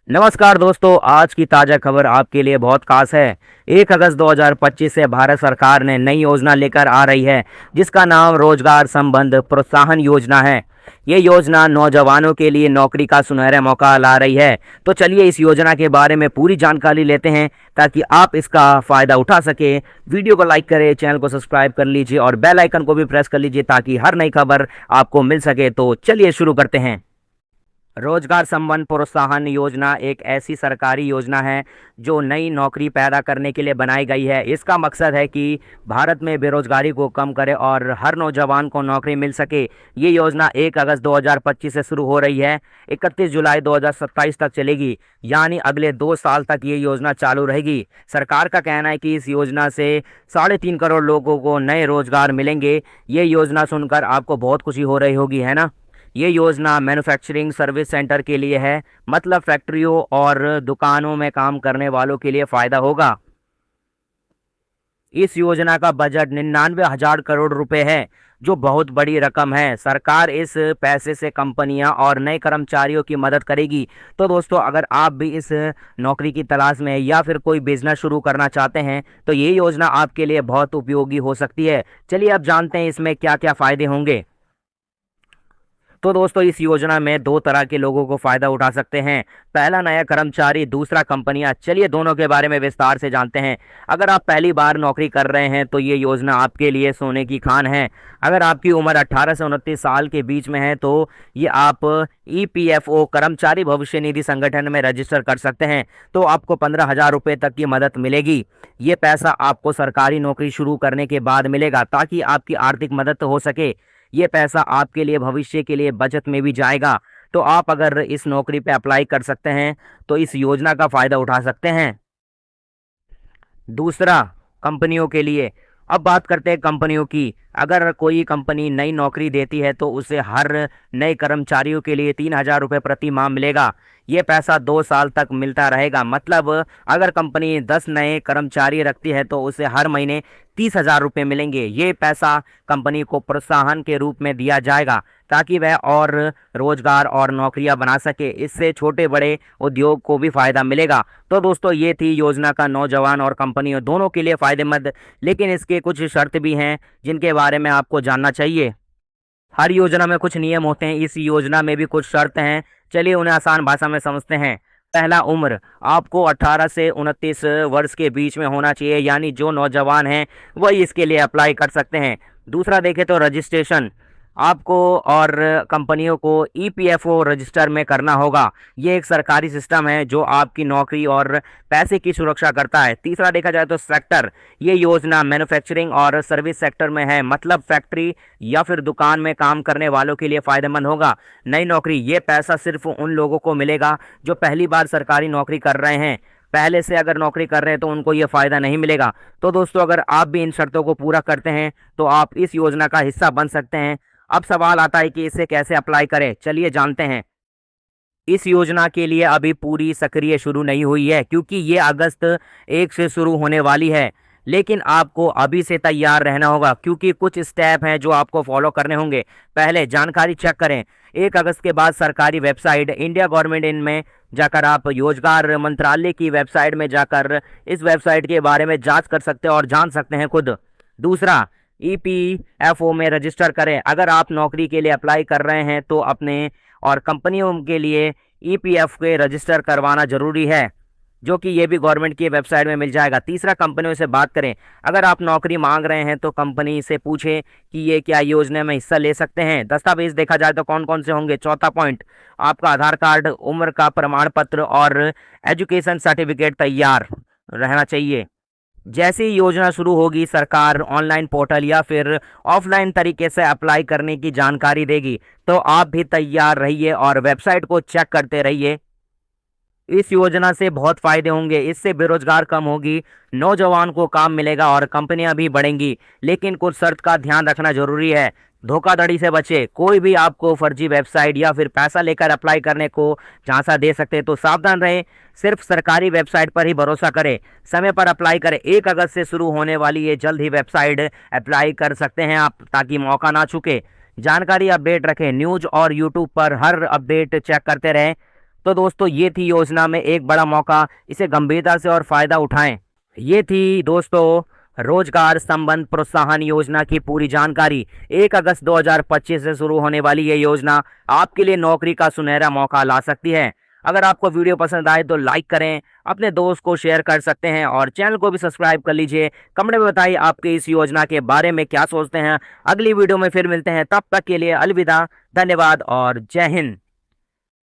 नमस्कार दोस्तों, आज की ताज़ा खबर आपके लिए बहुत खास है। 1 अगस्त 2025 से भारत सरकार ने नई योजना लेकर आ रही है, जिसका नाम रोजगार संबंध प्रोत्साहन योजना है। ये योजना नौजवानों के लिए नौकरी का सुनहरा मौका ला रही है। तो चलिए इस योजना के बारे में पूरी जानकारी लेते हैं, ताकि आप इसका फ़ायदा उठा सके। वीडियो को लाइक करें, चैनल को सब्सक्राइब कर लीजिए और बेल आइकन को भी प्रेस कर लीजिए, ताकि हर नई खबर आपको मिल सके। तो चलिए शुरू करते हैं। रोजगार संबंध प्रोत्साहन योजना एक ऐसी सरकारी योजना है जो नई नौकरी पैदा करने के लिए बनाई गई है। इसका मकसद है कि भारत में बेरोजगारी को कम करे और हर नौजवान को नौकरी मिल सके। ये योजना 1 अगस्त 2025 से शुरू हो रही है, 31 जुलाई 2027 तक चलेगी, यानी अगले 2 साल तक ये योजना चालू रहेगी। सरकार का कहना है कि इस योजना से 3.5 करोड़ लोगों को नए रोजगार मिलेंगे। ये योजना सुनकर आपको बहुत खुशी हो रही होगी, है ना। ये योजना मैन्युफैक्चरिंग सर्विस सेंटर के लिए है, मतलब फैक्ट्रियों और दुकानों में काम करने वालों के लिए फ़ायदा होगा। इस योजना का बजट 99,000 करोड़ रुपए है, जो बहुत बड़ी रकम है। सरकार इस पैसे से कंपनियां और नए कर्मचारियों की मदद करेगी। तो दोस्तों, अगर आप भी इस नौकरी की तलाश में हैं या फिर कोई बिजनेस शुरू करना चाहते हैं, तो ये योजना आपके लिए बहुत उपयोगी हो सकती है। चलिए अब जानते हैं इसमें क्या क्या फ़ायदे होंगे। तो दोस्तों, इस योजना में 2 तरह के लोगों को फ़ायदा उठा सकते हैं। पहला नया कर्मचारी, दूसरा कंपनियां। चलिए दोनों के बारे में विस्तार से जानते हैं। अगर आप पहली बार नौकरी कर रहे हैं तो ये योजना आपके लिए सोने की खान है। अगर आपकी उम्र 18 से 29 साल के बीच में है तो ये आप ईपीएफओ कर्मचारी भविष्य निधि संगठन में रजिस्टर कर सकते हैं। तो आपको 15,000 रुपये तक की मदद मिलेगी। ये पैसा आपको सरकारी नौकरी शुरू करने के बाद मिलेगा, ताकि आपकी आर्थिक मदद हो सके। ये पैसा आपके लिए भविष्य के लिए बचत में भी जाएगा। तो आप अगर इस नौकरी पे अप्लाई कर सकते हैं तो इस योजना का फ़ायदा उठा सकते हैं। दूसरा, कंपनियों के लिए। अब बात करते हैं कंपनियों की। अगर कोई कंपनी नई नौकरी देती है तो उसे हर नए कर्मचारियों के लिए 3,000 रुपये प्रति माह मिलेगा। ये पैसा 2 साल तक मिलता रहेगा। मतलब अगर कंपनी 10 नए कर्मचारी रखती है तो उसे हर महीने 30,000 रुपये मिलेंगे। ये पैसा कंपनी को प्रोत्साहन के रूप में दिया जाएगा, ताकि वह और रोजगार और नौकरियां बना सके। इससे छोटे बड़े उद्योग को भी फ़ायदा मिलेगा। तो दोस्तों, ये थी योजना का नौजवान और कंपनियों दोनों के लिए फ़ायदेमंद। लेकिन इसके कुछ शर्त भी हैं जिनके बारे में आपको जानना चाहिए। हर योजना में कुछ नियम होते हैं, इस योजना में भी कुछ शर्त हैं। चलिए उन्हें आसान भाषा में समझते हैं। पहला, उम्र। आपको 18 से 29 वर्ष के बीच में होना चाहिए, यानी जो नौजवान हैं वही इसके लिए अप्लाई कर सकते हैं। दूसरा देखें तो रजिस्ट्रेशन। आपको और कंपनियों को ईपीएफओ रजिस्टर में करना होगा। ये एक सरकारी सिस्टम है जो आपकी नौकरी और पैसे की सुरक्षा करता है। तीसरा देखा जाए तो सेक्टर। ये योजना मैन्युफैक्चरिंग और सर्विस सेक्टर में है, मतलब फैक्ट्री या फिर दुकान में काम करने वालों के लिए फ़ायदेमंद होगा। नई नौकरी। ये पैसा सिर्फ उन लोगों को मिलेगा जो पहली बार सरकारी नौकरी कर रहे हैं। पहले से अगर नौकरी कर रहे हैं तो उनको ये फ़ायदा नहीं मिलेगा। तो दोस्तों, अगर आप भी इन शर्तों को पूरा करते हैं तो आप इस योजना का हिस्सा बन सकते हैं। अब सवाल आता है कि इसे कैसे अप्लाई करें। चलिए जानते हैं। इस योजना के लिए अभी पूरी सक्रिय शुरू नहीं हुई है, क्योंकि ये अगस्त 1 से शुरू होने वाली है। लेकिन आपको अभी से तैयार रहना होगा, क्योंकि कुछ स्टेप हैं जो आपको फॉलो करने होंगे। पहले जानकारी चेक करें। 1 अगस्त के बाद सरकारी वेबसाइट इंडिया गवर्नमेंट इन में जाकर आप रोजगार मंत्रालय की वेबसाइट में जाकर इस वेबसाइट के बारे में जांच कर सकते हैं और जान सकते हैं खुद। दूसरा, ईपीएफओ में रजिस्टर करें। अगर आप नौकरी के लिए अप्लाई कर रहे हैं तो अपने और कंपनियों के लिए ईपीएफ के रजिस्टर करवाना ज़रूरी है, जो कि ये भी गवर्नमेंट की वेबसाइट में मिल जाएगा। तीसरा, कंपनियों से बात करें। अगर आप नौकरी मांग रहे हैं तो कंपनी से पूछें कि ये क्या योजना में हिस्सा ले सकते हैं। दस्तावेज देखा जाए तो कौन कौन से होंगे। चौथा पॉइंट, आपका आधार कार्ड, उम्र का प्रमाण पत्र और एजुकेशन सर्टिफिकेट तैयार रहना चाहिए। जैसे ही योजना शुरू होगी, सरकार ऑनलाइन पोर्टल या फिर ऑफलाइन तरीके से अप्लाई करने की जानकारी देगी। तो आप भी तैयार रहिए और वेबसाइट को चेक करते रहिए। इस योजना से बहुत फायदे होंगे। इससे बेरोजगार कम होगी, नौजवान को काम मिलेगा और कंपनियां भी बढ़ेंगी। लेकिन कुछ शर्त का ध्यान रखना जरूरी है। धोखाधड़ी से बचे। कोई भी आपको फर्जी वेबसाइट या फिर पैसा लेकर अप्लाई करने को झांसा दे सकते हैं, तो सावधान रहें। सिर्फ सरकारी वेबसाइट पर ही भरोसा करें। समय पर अप्लाई करें। 1 अगस्त से शुरू होने वाली ये जल्द ही वेबसाइट अप्लाई कर सकते हैं आप, ताकि मौका ना चूके। जानकारी अपडेट रखें। न्यूज़ और यूट्यूब पर हर अपडेट चेक करते रहें। तो दोस्तों ये थी योजना में एक बड़ा मौका, इसे गंभीरता से और फायदा उठाएं। ये थी दोस्तों रोजगार संबंध प्रोत्साहन योजना की पूरी जानकारी। 1 अगस्त 2025 से शुरू होने वाली ये योजना आपके लिए नौकरी का सुनहरा मौका ला सकती है। अगर आपको वीडियो पसंद आए तो लाइक करें, अपने दोस्त को शेयर कर सकते हैं और चैनल को भी सब्सक्राइब कर लीजिए। कमेंट में बताइए आपके इस योजना के बारे में क्या सोचते हैं। अगली वीडियो में फिर मिलते हैं, तब तक के लिए अलविदा, धन्यवाद और जय हिंद।